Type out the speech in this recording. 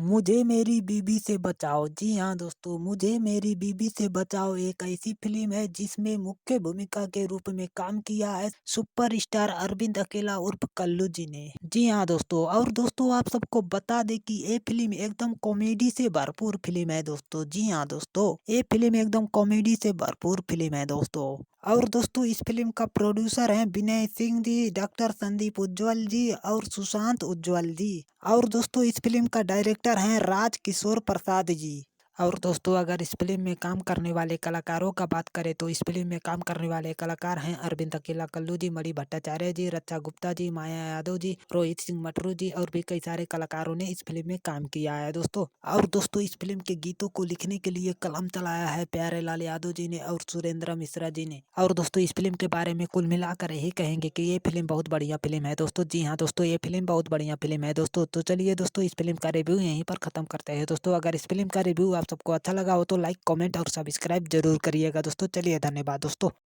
मुझे मेरी बीबी से बचाओ। जी हाँ दोस्तों, मुझे मेरी बीबी से बचाओ एक ऐसी फिल्म है जिसमें मुख्य भूमिका के रूप में काम किया है सुपरस्टार अरविंद अकेला उर्फ कल्लू जी ने। जी हाँ दोस्तों, और दोस्तों आप सबको बता दें कि ये फिल्म एकदम कॉमेडी से भरपूर फिल्म है दोस्तों। जी हाँ दोस्तों, ये फिल्म एकदम कॉमेडी से भरपूर फिल्म है दोस्तों। और दोस्तों इस फिल्म का प्रोड्यूसर है विनय सिंह जी, डॉक्टर संदीप उज्ज्वल जी और सुशांत उज्ज्वल जी। और दोस्तों इस फिल्म का डायरेक्टर हैं राज किशोर प्रसाद जी। और दोस्तों अगर इस फिल्म में काम करने वाले कलाकारों का बात करें तो इस फिल्म में काम करने वाले कलाकार हैं अरविंद अकेला कल्लू जी, मणि भट्टाचार्य जी, रक्षा गुप्ता जी, माया यादव जी, रोहित सिंह मटरू जी और भी कई सारे कलाकारों ने इस फिल्म में काम किया है दोस्तों। और दोस्तों इस फिल्म के गीतों को लिखने के लिए कलम चलाया है प्यारे लाल यादव जी ने और सुरेंद्र मिश्रा जी ने। और दोस्तों इस फिल्म के बारे में कुल मिलाकर यही कहेंगे कि ये फिल्म बहुत बढ़िया फिल्म है दोस्तों। जी हाँ दोस्तों, ये फिल्म बहुत बढ़िया फिल्म है दोस्तों। तो चलिए दोस्तों इस फिल्म का रिव्यू यहीं पर खत्म करते हैं दोस्तों। अगर इस फिल्म का रिव्यू आप सबको अच्छा लगा हो तो लाइक कमेंट और सब्सक्राइब जरूर करिएगा दोस्तों। चलिए धन्यवाद दोस्तों।